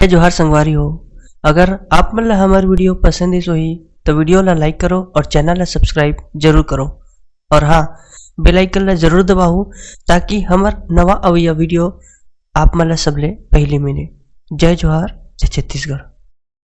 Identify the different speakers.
Speaker 1: जोहार संगवारी हो। अगर आप मन ला हमार वीडियो पसंद ही तो वीडियो ला लाइक करो और चैनल ला सब्सक्राइब जरूर करो। और हाँ, बेल आइकन ला जरूर दबाओ ताकि हमार नवा अवैया वीडियो आप मन ला सबले पहले मिले। जय जोहार, जय छत्तीसगढ़।